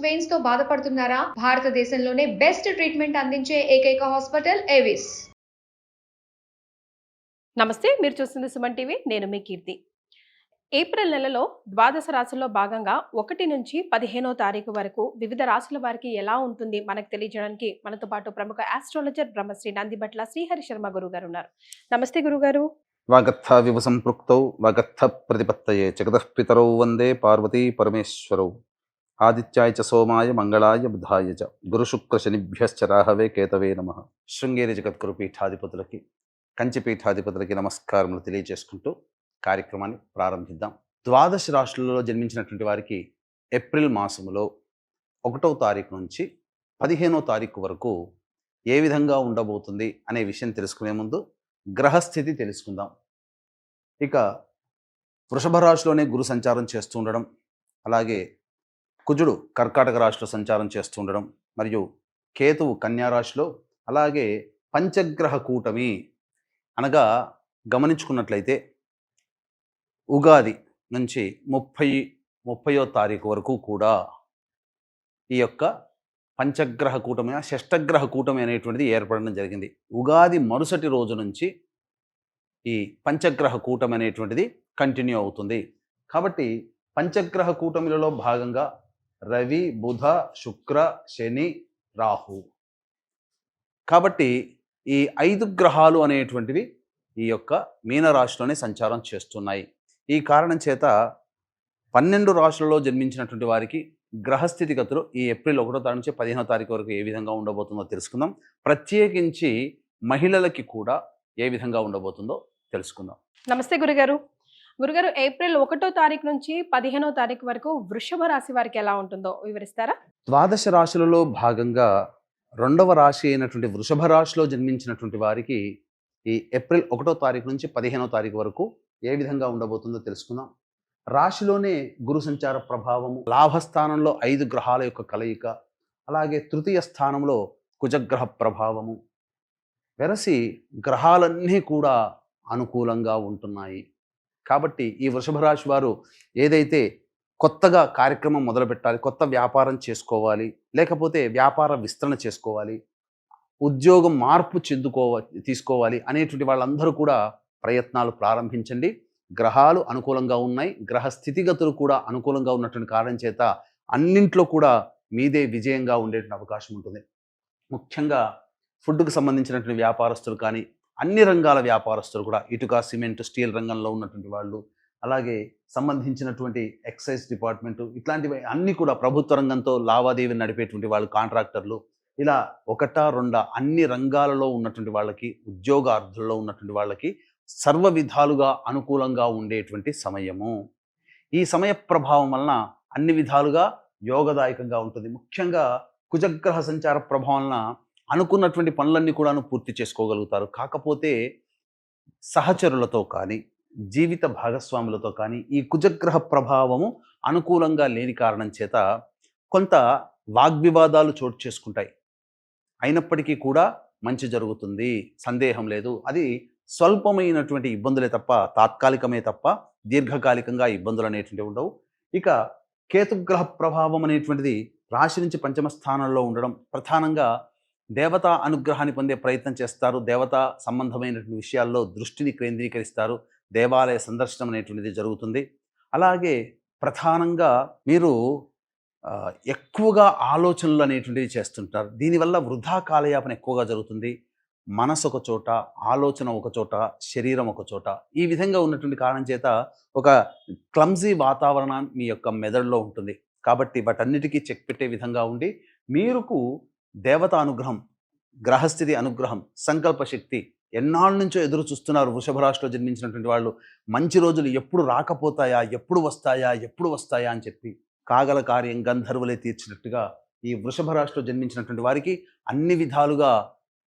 Veins తో బాధపడుతున్నారా? భారతదేశంలోనే బెస్ట్ ట్రీట్మెంట్ అందించే ఏకైక హాస్పిటల్ ఏవిస్. నమస్తే, మీరు చూస్తుంది సుమన్ టీవీ. నేను మీ కీర్తి. ఏప్రిల్ నెలలో ద్వాదశ రాశుల్లో భాగంగా 1 నుంచి 15వ తారీఖు వరకు వివిధ రాశుల వారికి ఎలా ఉంటుంది మనకు తెలియజేయడానికి మనతో పాటు ప్రముఖ ఆస్ట్రాలజర్ బ్రహ్మశ్రీ నందిబట్ల శ్రీహరి శర్మ గురువు గారు ఉన్నారు. నమస్తే గురుగారు. వాగర్థ వివ సంపృక్తౌ వాగర్థ ప్రతిపత్తయే జగతః పితరౌ వందే పార్వతీ పరమేశ్వరౌ ఆదిత్యాయ చ సోమాయ మంగళాయ బుధాయ చ గురు శుక్ర శనిభ్యశ్చ రాహవే కేతవే నమః. శృంగేరి జగద్గురు పీఠాధిపతులకి, కంచి పీఠాధిపతులకి నమస్కారములు తెలియజేసుకుంటూ కార్యక్రమాన్ని ప్రారంభిద్దాం. ద్వాదశ రాశులలో జన్మించినటువంటి వారికి ఏప్రిల్ మాసములో 1వ తారీఖు నుంచి 15వ తారీఖు వరకు ఏ విధంగా ఉండబోతుంది అనే విషయం తెలుసుకునే ముందు గ్రహస్థితి తెలుసుకుందాం. ఇక వృషభ రాశిలోనే గురు సంచారం చేస్తూ ఉండడం, అలాగే కుజుడు కర్కాటక రాశిలో సంచారం చేస్తూ ఉండడం, మరియు కేతువు కన్యా రాశిలో, అలాగే పంచగ్రహ కూటమి అనగా గమనించుకున్నట్లయితే ఉగాది నుంచి 30వ తారీఖు వరకు కూడా ఈ యొక్క పంచగ్రహ కూటమి, షష్టగ్రహ కూటమి అనేటువంటిది ఏర్పడడం జరిగింది. ఉగాది మరుసటి రోజు నుంచి ఈ పంచగ్రహ కూటమి అనేటువంటిది కంటిన్యూ అవుతుంది. కాబట్టి పంచగ్రహ కూటమిలలో భాగంగా రవి, బుధ, శుక్ర, శని, రాహు, కాబట్టి ఈ 5 గ్రహాలు అనేటువంటివి ఈ యొక్క మీనరాశిలోనే సంచారం చేస్తున్నాయి. ఈ కారణం చేత 12 రాశులలో జన్మించినటువంటి వారికి గ్రహస్థితిగతులు ఈ ఏప్రిల్ 1వ తారీఖు నుంచి 15వ తారీఖు వరకు ఏ విధంగా ఉండబోతుందో తెలుసుకుందాం. ప్రత్యేకించి మహిళలకి కూడా ఏ విధంగా ఉండబోతుందో తెలుసుకుందాం. నమస్తే గురుగారు. గురుగారు, ఏప్రిల్ 1వ తారీఖు నుంచి 15వ తారీఖు వరకు వృషభ రాశి వారికి ఎలా ఉంటుందో వివరిస్తారా? ద్వాదశ రాశులలో భాగంగా 2వ రాశి అయినటువంటి వృషభ రాశిలో జన్మించినటువంటి వారికి ఈ ఏప్రిల్ 1వ తారీఖు నుంచి 15వ తారీఖు వరకు ఏ విధంగా ఉండబోతుందో తెలుసుకుందాం. రాశిలోనే గురు సంచార ప్రభావము, లాభస్థానంలో 5 గ్రహాల యొక్క కలయిక, అలాగే తృతీయ స్థానంలో కుజగ్రహ ప్రభావము వెరసి గ్రహాలన్నీ కూడా అనుకూలంగా ఉంటున్నాయి. కాబట్టి ఈ వృషభ రాశి వారు ఏదైతే కొత్తగా కార్యక్రమం మొదలుపెట్టాలి, కొత్త వ్యాపారం చేసుకోవాలి, లేకపోతే వ్యాపార విస్తరణ చేసుకోవాలి, ఉద్యోగం మార్పు తీసుకోవాలి అనేటువంటి వాళ్ళందరూ కూడా ప్రయత్నాలు ప్రారంభించండి. గ్రహాలు అనుకూలంగా ఉన్నాయి, గ్రహ స్థితిగతులు కూడా అనుకూలంగా ఉన్నటువంటి కారణం చేత అన్నింట్లో కూడా మీదే విజయంగా ఉండేటువంటి అవకాశం ఉంటుంది. ముఖ్యంగా ఫుడ్కు సంబంధించినటువంటి వ్యాపారస్తులు కానీ, అన్ని రంగాల వ్యాపారస్తులు కూడా, ఇటుక, సిమెంట్, స్టీల్ రంగంలో ఉన్నటువంటి వాళ్ళు, అలాగే సంబంధించినటువంటి ఎక్సైజ్ డిపార్ట్మెంటు, ఇట్లాంటివి అన్నీ కూడా ప్రభుత్వ రంగంతో లావాదేవీలు నడిపేటువంటి వాళ్ళు, కాంట్రాక్టర్లు, ఇలా 1, 2 అన్ని రంగాలలో ఉన్నటువంటి వాళ్ళకి, ఉద్యోగార్థుల్లో ఉన్నటువంటి వాళ్ళకి సర్వ విధాలుగా అనుకూలంగా ఉండేటువంటి సమయము. ఈ సమయ ప్రభావం వలన అన్ని విధాలుగా యోగదాయకంగా ఉంటుంది. ముఖ్యంగా కుజగ్రహ సంచార ప్రభావం వలన అనుకున్నటువంటి పనులన్నీ కూడాను పూర్తి చేసుకోగలుగుతారు. కాకపోతే సహచరులతో కానీ, జీవిత భాగస్వాములతో కానీ ఈ కుజగ్రహ ప్రభావము అనుకూలంగా లేని కారణం చేత కొంత వాగ్వివాదాలు చోటు చేసుకుంటాయి. అయినప్పటికీ కూడా మంచి జరుగుతుంది, సందేహం లేదు. అది స్వల్పమైనటువంటి ఇబ్బందులే తప్ప, తాత్కాలికమే తప్ప దీర్ఘకాలికంగా ఇబ్బందులు అనేటువంటివి ఉండవు. ఇక కేతుగ్రహ ప్రభావం అనేటువంటిది రాశి నుంచి 5వ స్థానంలో ఉండడం, ప్రధానంగా దేవతా అనుగ్రహాన్ని పొందే ప్రయత్నం చేస్తారు, దేవతా సంబంధమైనటువంటి విషయాల్లో దృష్టిని కేంద్రీకరిస్తారు, దేవాలయ సందర్శనం అనేటువంటిది జరుగుతుంది. అలాగే ప్రధానంగా మీరు ఎక్కువగా ఆలోచనలు అనేటువంటివి చేస్తుంటారు. దీనివల్ల వృధా కాలయాపన ఎక్కువగా జరుగుతుంది. మనసు ఒక చోట, ఆలోచన ఒక చోట, శరీరం ఒక చోట, ఈ విధంగా ఉన్నటువంటి కారణం చేత ఒక క్లమ్జీ వాతావరణం మీ యొక్క మెదడులో ఉంటుంది. కాబట్టి వాటన్నిటికీ చెక్ పెట్టే విధంగా ఉండి, మీరుకు దేవత అనుగ్రహం, గ్రహస్థితి అనుగ్రహం, సంకల్ప శక్తి ఎన్నాళ్ళ నుంచో ఎదురు చూస్తున్నారు వృషభ రాశిలో జన్మించినటువంటి వాళ్ళు. మంచి రోజులు ఎప్పుడు రాకపోతాయా, ఎప్పుడు వస్తాయా అని చెప్పి కాగల కార్యం గంధర్వులే తీర్చినట్టుగా ఈ వృషభ రాశిలో జన్మించినటువంటి వారికి అన్ని విధాలుగా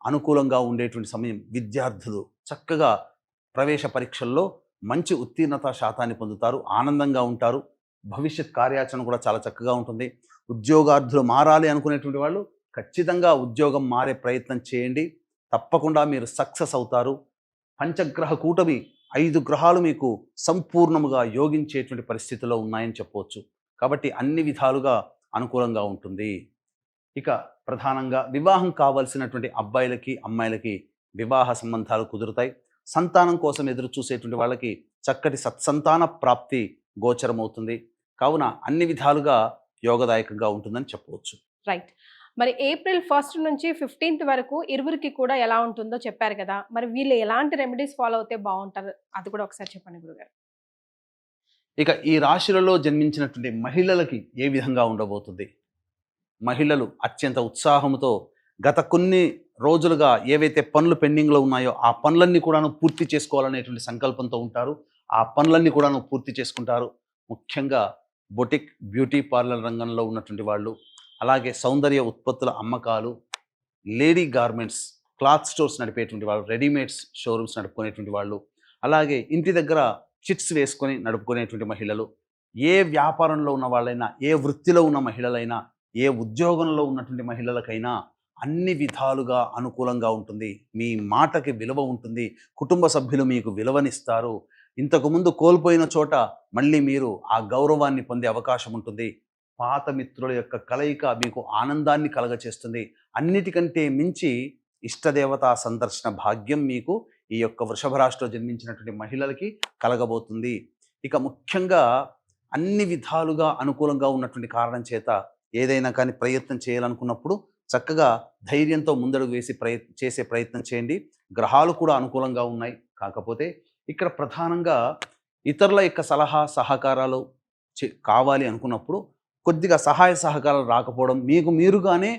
అనుకూలంగా ఉండేటువంటి సమయం. విద్యార్థులు చక్కగా ప్రవేశ పరీక్షల్లో మంచి ఉత్తీర్ణత శాతాన్ని పొందుతారు, ఆనందంగా ఉంటారు, భవిష్యత్ కార్యాచరణ కూడా చాలా చక్కగా ఉంటుంది. ఉద్యోగార్థులు మారాలి అనుకునేటువంటి వాళ్ళు ఖచ్చితంగా ఉద్యోగం మారే ప్రయత్నం చేయండి, తప్పకుండా మీరు సక్సెస్ అవుతారు. పంచగ్రహ కూటమి 5 గ్రహాలు మీకు సంపూర్ణముగా యోగించేటువంటి పరిస్థితిలో ఉన్నాయని చెప్పవచ్చు. కాబట్టి అన్ని విధాలుగా అనుకూలంగా ఉంటుంది. ఇక ప్రధానంగా వివాహం కావాల్సినటువంటి అబ్బాయిలకి అమ్మాయిలకి వివాహ సంబంధాలు కుదురుతాయి. సంతానం కోసం ఎదురు చూసేటువంటి వాళ్ళకి చక్కటి సత్సంతాన ప్రాప్తి గోచరమవుతుంది. కావున అన్ని విధాలుగా యోగదాయకంగా ఉంటుందని చెప్పవచ్చు. రైట్. మరి ఏప్రిల్ 1 నుంచి 15 వరకు ఇరువురికి కూడా ఎలా ఉంటుందో చెప్పారు కదా, మరి వీళ్ళు ఎలాంటి రెమెడీస్ ఫాలో అవుతే బాగుంటారు అది కూడా ఒకసారి చెప్పండి గురుగారు. ఇక ఈ రాశులలో జన్మించినటువంటి మహిళలకి ఏ విధంగా ఉండబోతుంది? మహిళలు అత్యంత ఉత్సాహంతో గత కొన్ని రోజులుగా ఏవైతే పనులు పెండింగ్లో ఉన్నాయో ఆ పనులన్నీ కూడాను పూర్తి చేసుకోవాలనేటువంటి సంకల్పంతో ఉంటారు. ఆ పనులన్నీ కూడాను పూర్తి చేసుకుంటారు. ముఖ్యంగా బొటిక్, బ్యూటీ పార్లర్ రంగంలో ఉన్నటువంటి వాళ్ళు, అలాగే సౌందర్య ఉత్పత్తుల అమ్మకాలు, లేడీ గార్మెంట్స్, క్లాత్ స్టోర్స్ నడిపేటువంటి వాళ్ళు, రెడీమేడ్స్ షోరూమ్స్ నడుపుకునేటువంటి వాళ్ళు, అలాగే ఇంటి దగ్గర చిట్స్ వేసుకొని నడుపుకునేటువంటి మహిళలు, ఏ వ్యాపారంలో ఉన్న వాళ్ళైనా, ఏ వృత్తిలో ఉన్న మహిళలైనా, ఏ ఉద్యోగంలో ఉన్నటువంటి మహిళలకైనా అన్ని విధాలుగా అనుకూలంగా ఉంటుంది. మీ మాటకి విలువ ఉంటుంది. కుటుంబ సభ్యులు మీకు విలువనిస్తారు. ఇంతకుముందు కోల్పోయిన చోట మళ్ళీ మీరు ఆ గౌరవాన్ని పొందే అవకాశం ఉంటుంది. పాత మిత్రుల యొక్క కలయిక మీకు ఆనందాన్ని కలగచేస్తుంది. అన్నిటికంటే మించి ఇష్టదేవతా సందర్శన భాగ్యం మీకు ఈ యొక్క వృషభ రాశిలో జన్మించినటువంటి మహిళలకి కలగబోతుంది. ఇక ముఖ్యంగా అన్ని విధాలుగా అనుకూలంగా ఉన్నటువంటి కారణం చేత ఏదైనా కానీ ప్రయత్నం చేయాలనుకున్నప్పుడు చక్కగా ధైర్యంతో ముందడుగు వేసి చేసే ప్రయత్నం చేయండి. గ్రహాలు కూడా అనుకూలంగా ఉన్నాయి. కాకపోతే ఇక్కడ ప్రధానంగా ఇతరుల యొక్క సలహా సహకారాలు కావాలి అనుకున్నప్పుడు కొద్దిగా సహాయ సహకారాలు రాకపోవడం, మీకు మీరుగానే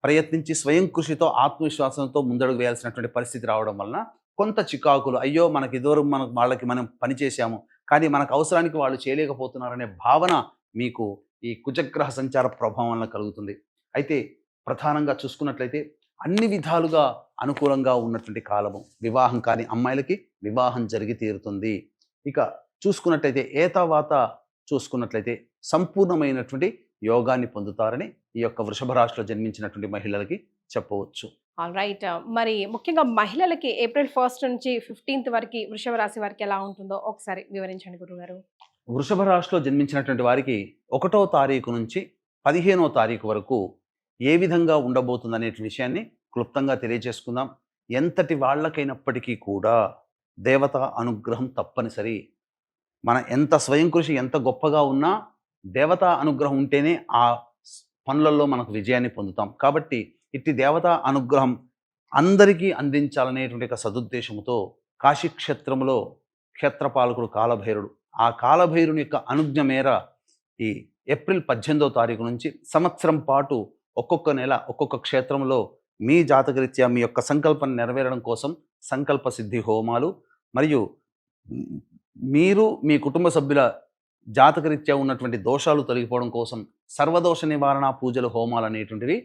ప్రయత్నించి స్వయం కృషితో ఆత్మవిశ్వాసంతో ముందడుగు వేయాల్సినటువంటి పరిస్థితి రావడం వలన కొంత చికాకులు, అయ్యో మనకి ఇదివరకు వాళ్ళకి మనం పనిచేసాము కానీ మనకు అవసరానికి వాళ్ళు చేయలేకపోతున్నారనే భావన మీకు ఈ కుజగ్రహ సంచార ప్రభావం వలన కలుగుతుంది. అయితే ప్రధానంగా చూసుకున్నట్లయితే అన్ని విధాలుగా అనుకూలంగా ఉన్నటువంటి కాలము. వివాహం కాని అమ్మాయిలకి వివాహం జరిగి తీరుతుంది. ఇక చూసుకున్నట్లయితే ఏతావాత చూసుకున్నట్లయితే సంపూర్ణమైనటువంటి యోగాన్ని పొందుతారని ఈ యొక్క వృషభ రాశిలో జన్మించినటువంటి మహిళలకి చెప్పవచ్చు. All right. మరి ముఖ్యంగా మహిళలకి ఏప్రిల్ 1 నుంచి 15 వరకు వృషభ రాశి వారికి ఎలా ఉంటుందో ఒకసారి వివరించండి గురుగారు. వృషభ రాశిలో జన్మించినటువంటి వారికి 1వ తారీఖు నుంచి 15వ తారీఖు వరకు ఏ విధంగా ఉండబోతుందనే విషయాన్ని క్లుప్తంగా తెలియజేసుకుందాం. ఎంతటి వాళ్ళకైనప్పటికీ కూడా దేవత అనుగ్రహం తప్పనిసరి. మన ఎంత స్వయం కృషి ఎంత గొప్పగా ఉన్నా దేవతా అనుగ్రహం ఉంటేనే ఆ పనులలో మనకు విజయాన్ని పొందుతాం. కాబట్టి ఇట్టి దేవతా అనుగ్రహం అందరికీ అందించాలనేటువంటి ఒక సదుద్దేశంతో కాశీక్షేత్రంలో క్షేత్రపాలకుడు కాలభైరుడు, ఆ కాలభైరుని యొక్క అనుజ్ఞ మేర ఈ ఏప్రిల్ 18వ తారీఖు నుంచి సంవత్సరం పాటు ఒక్కొక్క నెల ఒక్కొక్క క్షేత్రంలో మీ జాతకరీత్యా మీ యొక్క సంకల్పం నెరవేరడం కోసం సంకల్ప సిద్ధి హోమాలు, మరియు మీరు మీ కుటుంబ సభ్యుల జాతకరీత్యా ఉన్నటువంటి దోషాలు తొలగిపోవడం కోసం సర్వదోష నివారణ పూజలు హోమాలు అనేటువంటివి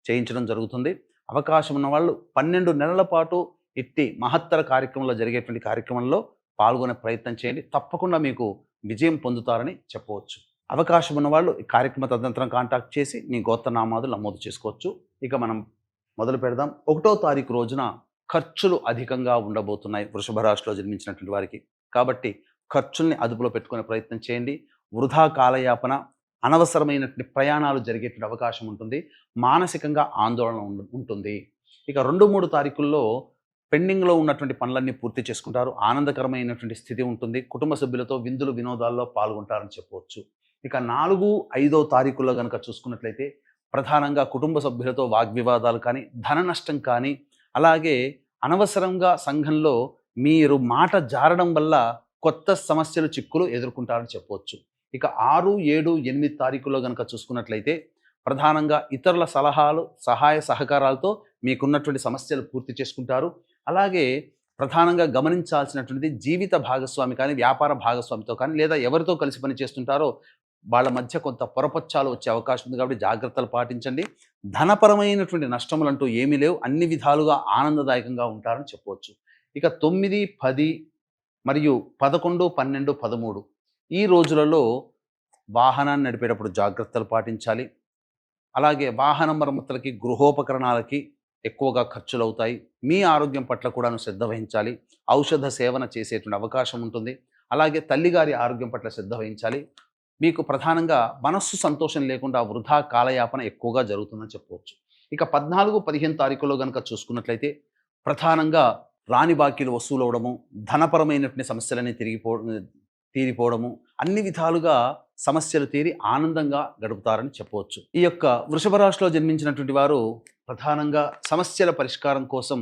చేయించడం జరుగుతుంది. అవకాశం ఉన్న వాళ్ళు 12 నెలల పాటు ఇట్టి మహత్తర కార్యక్రమంలో జరిగేటువంటి కార్యక్రమంలో పాల్గొనే ప్రయత్నం చేయండి. తప్పకుండా మీకు విజయం పొందుతారని చెప్పవచ్చు. అవకాశం ఉన్న వాళ్ళు ఈ కార్యక్రమ తదనంతరం కాంటాక్ట్ చేసి మీ గోత్రనామాదులు నమోదు చేసుకోవచ్చు. ఇక మనం మొదలు పెడదాం. 1వ తారీఖు రోజున ఖర్చులు అధికంగా ఉండబోతున్నాయి వృషభ రాశిలో జన్మించినటువంటి వారికి. కాబట్టి ఖర్చుల్ని అదుపులో పెట్టుకునే ప్రయత్నం చేయండి. వృధా కాలయాపన, అనవసరమైనటువంటి ప్రయాణాలు జరిగేటువంటి అవకాశం ఉంటుంది. మానసికంగా ఆందోళన ఉంటుంది. ఇక 2-3 తారీఖుల్లో పెండింగ్లో ఉన్నటువంటి పనులన్నీ పూర్తి చేసుకుంటారు. ఆనందకరమైనటువంటి స్థితి ఉంటుంది. కుటుంబ సభ్యులతో విందులు వినోదాల్లో పాల్గొంటారని చెప్పవచ్చు. ఇక 4-5వ తారీఖుల్లో కనుక చూసుకున్నట్లయితే ప్రధానంగా కుటుంబ సభ్యులతో వాగ్వివాదాలు కానీ, ధన నష్టం కానీ, అలాగే అనవసరంగా సంఘంలో మీరు మాట జారడం వల్ల కొత్త సమస్యలు చిక్కులు ఎదుర్కొంటారని చెప్పవచ్చు. ఇక 6, 7, 8 తారీఖుల్లో కనుక చూసుకున్నట్లయితే ప్రధానంగా ఇతరుల సలహాలు సహాయ సహకారాలతో మీకున్నటువంటి సమస్యలు పూర్తి చేసుకుంటారు. అలాగే ప్రధానంగా గమనించాల్సినటువంటిది జీవిత భాగస్వామి కానీ, వ్యాపార భాగస్వామితో కానీ, లేదా ఎవరితో కలిసి పని చేస్తుంటారో వాళ్ళ మధ్య కొంత పొరపచ్చాలు వచ్చే అవకాశం ఉంది. కాబట్టి జాగ్రత్తలు పాటించండి. ధనపరమైనటువంటి నష్టములు అంటూ ఏమీ లేవు. అన్ని విధాలుగా ఆనందదాయకంగా ఉంటారని చెప్పవచ్చు. ఇక 9, 10 మరియు 11, 12, 13 ఈ రోజులలో వాహనాన్ని నడిపేటప్పుడు జాగ్రత్తలు పాటించాలి. అలాగే వాహన మరమ్మతులకి, గృహోపకరణాలకి ఎక్కువగా ఖర్చులు అవుతాయి. మీ ఆరోగ్యం పట్ల కూడా శ్రద్ధ వహించాలి. ఔషధ సేవన చేసేటువంటి అవకాశం ఉంటుంది. అలాగే తల్లిగారి ఆరోగ్యం పట్ల శ్రద్ధ వహించాలి. మీకు ప్రధానంగా మనస్సు సంతోషం లేకుండా వృధా కాలయాపన ఎక్కువగా జరుగుతుందని చెప్పవచ్చు. ఇక 14, 15 తారీఖులో గనక చూసుకున్నట్లయితే ప్రధానంగా రాని బాకీలు వసూలు అవడము, ధనపరమైనటువంటి సమస్యలన్నీ తీరిపోవడము, అన్ని విధాలుగా సమస్యలు తీరి ఆనందంగా గడుపుతారని చెప్పవచ్చు. ఈ యొక్క వృషభ రాశిలో జన్మించినటువంటి వారు ప్రధానంగా సమస్యల పరిష్కారం కోసం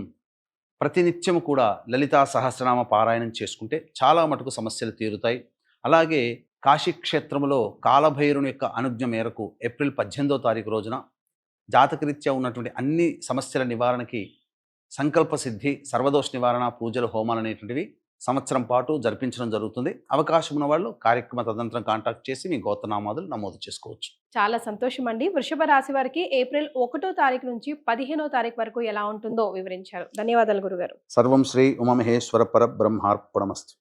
ప్రతినిత్యం కూడా లలితా సహస్రనామ పారాయణం చేసుకుంటే చాలా మటుకు సమస్యలు తీరుతాయి. అలాగే కాశీక్షేత్రంలో కాలభైరుని యొక్క అనుజ్ఞ మేరకు ఏప్రిల్ 18వ తారీఖు రోజున జాతకరీత్యా ఉన్నటువంటి అన్ని సమస్యల నివారణకి సంకల్ప సిద్ధి, సర్వదోష నివారణ పూజలు, హోమాలు అనేటువంటివి సంవత్సరం పాటు జరిపించడం జరుగుతుంది. అవకాశం ఉన్న వాళ్ళు కార్యక్రమ తదనంతరం కాంటాక్ట్ చేసి మీ గోత్రనామాదులు నమోదు చేసుకోవచ్చు. చాలా సంతోషం అండి. వృషభ రాశి వారికి ఏప్రిల్ 1వ తారీఖు నుంచి 15వ తారీఖు వరకు ఎలా ఉంటుందో వివరించారు. ధన్యవాదాలు గురుగారు. సర్వం శ్రీ ఉమామహేశ్వర పరబ్రహ్మార్పణమస్తు.